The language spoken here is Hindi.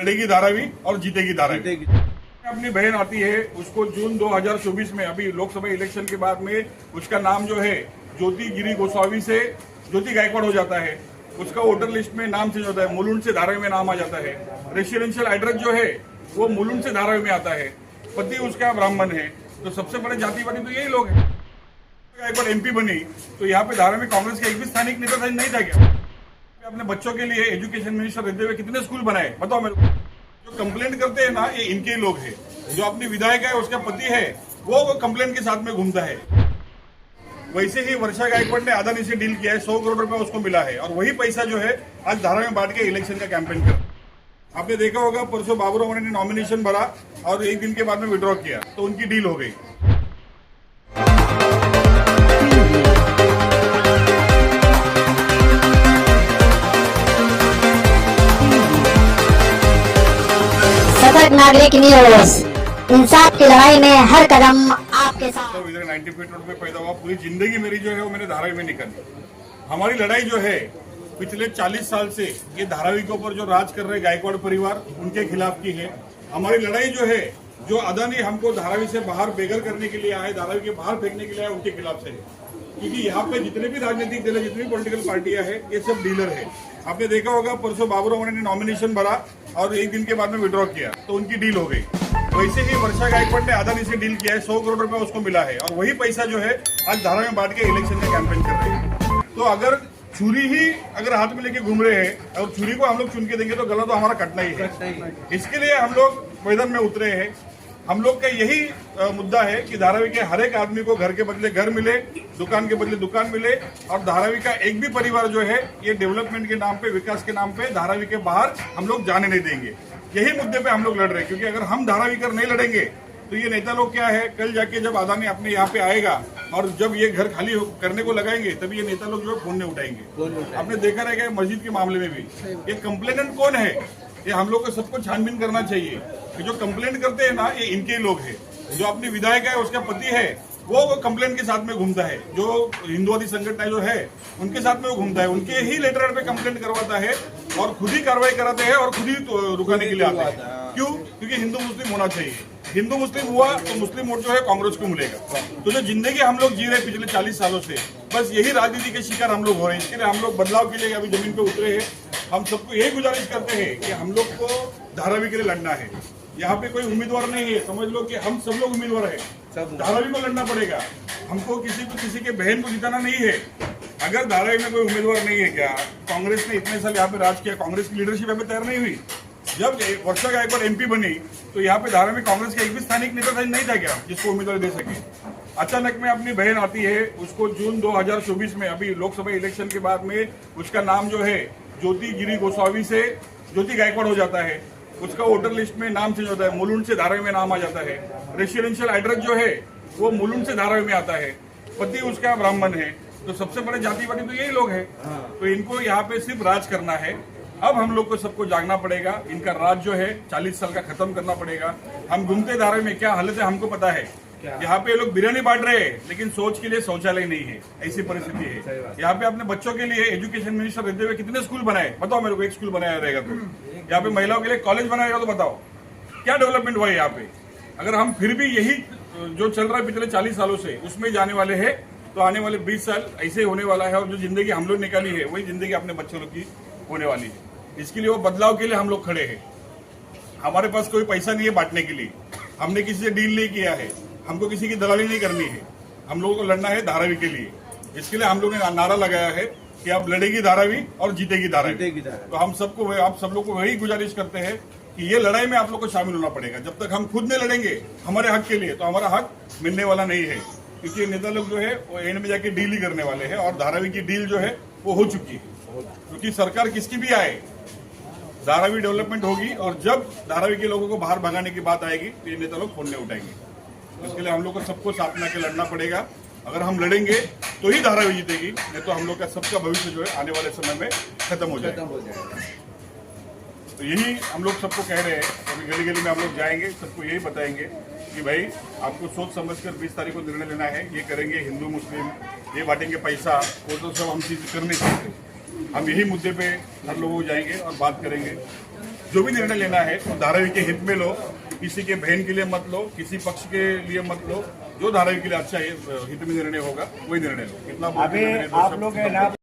लड़ेगी धारावी और जीतेगी धारावी। अपनी बहन आती है, उसको जून 2024 में अभी लोकसभा इलेक्शन के बाद में उसका नाम जो है ज्योति गिरी गोस्वामी से ज्योति गायकवाड़ हो जाता है। उसका वोटर लिस्ट में नाम चेंज होता है, मुलुंड से धारावी में नाम आ जाता है। रेसिडेंशियल एड्रेस जो है वो मुलुंड से धारावी में आता है। पति उसका ब्राह्मण है, तो सबसे बड़े जातिवादी तो यही लोग हैं। एक बार एमपी बनी तो यहाँ पे धारावी में कांग्रेस का एक भी स्थानिक नेता नहीं था क्या? अपने बच्चों के लिए एजुकेशन मिनिस्टर रहते हुए कितने स्कूल बनाए बताओ मेरे को। जो कंप्लेंट करते हैं ना, ये इनके लोग हैं। जो अपनी विधायक है, उसका पति है, वो कंप्लेंट के साथ में घूमता है। वैसे ही वर्षा गायकवाड़ ने अदानी से डील किया है, 100 करोड़ रुपया उसको मिला है, और वही पैसा जो है आज धारावी में बांट के इलेक्शन का कैंपेन कर। आपने देखा होगा परसों बाबूराव ने नॉमिनेशन भरा और एक दिन के बाद में विड्रॉ किया, तो उनकी डील हो गई। सतर्क नागरिक न्यूज, इंसाफ की लड़ाई में हर कदम आपके साथ। तो इधर 90 फीट रोड पे पैदा हुआ, पूरी जिंदगी मेरी जो है वो मैंने धारावी में निकाली। हमारी लड़ाई जो है पिछले 40 साल से ये धारावी के ऊपर जो राज कर रहे गायकवाड़ परिवार, उनके खिलाफ की है। हमारी लड़ाई जो है, जो अदानी हमको धारावी से बाहर बेघर करने के लिए आए, धारावी के बाहर फेंकने के लिए आए, उनके खिलाफ से है। क्योंकि यहाँ पे जितने भी राजनीतिक दल है, जितनी भी पॉलिटिकल पार्टियां हैं, ये सब डीलर है। आपने देखा होगा परसों बाबूराव ने नॉमिनेशन भरा और एक दिन के बाद में विड्रॉ किया, तो उनकी डील हो गई। वैसे ही वर्षा गायकवाड़ ने अदानी से डील किया है, 100 करोड़ रुपया उसको मिला है, और वही पैसा जो है आज धारावी में बांट के इलेक्शन का कैंपेन कर रहे हैं। तो अगर छुरी ही अगर हाथ में लेके घूम रहे हैं और छुरी को हम लोग चुन के देंगे तो गला तो हमारा कटना ही है। इसके लिए हम लोग मैदान में उतरे हैं। हम लोग का यही मुद्दा है कि धारावी के हर एक आदमी को घर के बदले घर मिले, दुकान के बदले दुकान मिले, और धारावी का एक भी परिवार जो है ये डेवलपमेंट के नाम पे, विकास के नाम पे धारावी के बाहर हम लोग जाने नहीं देंगे। यही मुद्दे पे हम लोग लड़ रहे हैं, क्योंकि अगर हम धारावी कर नहीं लड़ेंगे तो ये नेता लोग क्या है, कल जाके जब अदानी अपने यहाँ पे आएगा और जब ये घर खाली करने को लगाएंगे, तभी ये नेता लोग जो है फोन नहीं उठाएंगे। आपने देखा रहेगा मस्जिद के मामले में भी ये कंप्लेनेंट कौन है, ये हम लोग को सबको छानबीन करना चाहिए। कि जो कंप्लेंट करते हैं ना, ये इनके लोग हैं। जो अपनी विधायक है, उसका पति है, वो कंप्लेंट के साथ में घूमता है। जो हिंदुवादी संगठन जो है उनके साथ में वो घूमता है, उनके ही लेटर पे कंप्लेंट करवाता है और खुद ही कार्रवाई कराते हैं और खुद ही रुकाने के लिए आते हैं। क्यों? क्योंकि हिंदू मुस्लिम होना चाहिए। हिंदू मुस्लिम हुआ तो मुस्लिम वोट जो है कांग्रेस को मिलेगा। तो जो जिंदगी हम लोग जी रहे पिछले 40 सालों से, बस यही राजनीति के शिकार हम लोग हो रहे हैं। इसके लिए हम लोग बदलाव के लिए अभी जमीन पे उतरे हैं। हम सबको यही गुजारिश करते हैं कि हम लोग को धारावी के लिए लड़ना है। यहाँ पे कोई उम्मीदवार नहीं है, समझ लो कि हम सब लोग उम्मीदवार है। धारावी को लड़ना पड़ेगा हमको। किसी के बहन को जिताना नहीं है। अगर धारावी में कोई उम्मीदवार नहीं है, क्या कांग्रेस ने इतने साल यहाँ पे राज किया, कांग्रेस की लीडरशिप यहाँ पे तैयार नहीं हुई? जब वर्षा गायकवाड़ एमपी बनी तो यहाँ पे धारावी में कांग्रेस का एक भी स्थानिक नेता नहीं था क्या जिसको उम्मीदवार दे सके? अचानक में अपनी बहन आती है, उसको जून 2024 में अभी लोकसभा इलेक्शन के बाद में उसका नाम जो है ज्योति गिरी गोस्वामी से ज्योति गायकवाड़ हो जाता है। उसका वोटर लिस्ट में नाम चेंज होता है, मुलुंड से धारावी में नाम आ जाता है। रेसिडेंशियल एड्रेस जो है वो मुलुंड से धारावी में आता है। पति उसका ब्राह्मण है, तो सबसे बड़े जातिवादी तो यही लोग हैं। तो इनको यहाँ पे सिर्फ राज करना है। अब हम लोग को सबको जागना पड़ेगा। इनका राज जो है 40 साल का खत्म करना पड़ेगा। हम घूमते धारावी में क्या हालत है हमको पता है। यहाँ पे लोग बिरयानी बांट रहे हैं, लेकिन सोच के लिए शौचालय नहीं है, ऐसी परिस्थिति है। यहाँ पे अपने बच्चों के लिए एजुकेशन मिनिस्टर रहते हुए कितने स्कूल बनाए बताओ मेरे को? एक स्कूल बनाया रहेगा तो यहाँ पे महिलाओं के लिए कॉलेज बनाएगा तो बताओ क्या डेवलपमेंट हुआ है यहाँ पे? अगर हम फिर भी यही जो चल रहा है पिछले 40 सालों से उसमें जाने वाले हैं, तो आने वाले 20 साल ऐसे होने वाला है। और जो जिंदगी हम लोग निकाली है वही जिंदगी अपने बच्चों लोग की होने वाली है। इसके लिए वो बदलाव के लिए हम लोग खड़े हैं। हमारे पास कोई पैसा नहीं है बांटने के लिए। हमने किसी से डील नहीं किया है, हमको किसी की दलाली नहीं करनी है। हम लोगों को लड़ना है धारावी के लिए। इसके लिए हम लोगों ने नारा लगाया है कि अब लड़ेगी धारावी और जीतेगी धारावी। तो हम सबको, आप सब लोग को वही गुजारिश करते हैं कि ये लड़ाई में आप लोग को शामिल होना पड़ेगा। जब तक हम खुद नहीं लड़ेंगे हमारे हक के लिए, तो हमारा हक मिलने वाला नहीं है। क्योंकि नेता लोग जो है वो एंड में जाके डील ही करने वाले हैं, और धारावी की डील जो है वो हो चुकी है। क्योंकि सरकार किसकी भी आए, धारावी डेवलपमेंट होगी, और जब धारावी के लोगों को बाहर भगाने की बात आएगी तो ये नेता लोग फोन नहीं उठाएंगे। इसके लिए हम लोग को सबको साथ में लड़ना पड़ेगा। अगर हम लड़ेंगे तो ही धारावी जीतेगी, नहीं तो हम लोग का सबका भविष्य जो है आने वाले समय में खत्म हो जाएगा। तो यही हम लोग सबको कह रहे हैं। अभी गली गली में हम लोग जाएंगे, सबको यही बताएंगे कि भाई आपको सोच समझकर 20 तारीख को निर्णय लेना है। ये करेंगे हिंदू मुस्लिम, ये बांटेंगे पैसा, वो तो सब हम चीज़ कर नहीं सकते। हम यही मुद्दे पे हर लोगों को जाएंगे और बात करेंगे। जो भी निर्णय लेना है वो धारावी के हित में लो, किसी के बहन के लिए मत लो, किसी पक्ष के लिए मत लो, जो धारावी के लिए अच्छा हित में निर्णय होगा वही निर्णय लो। इतना बोल के अभी मैंने दो आप शब्द लोग है खत्म ना कर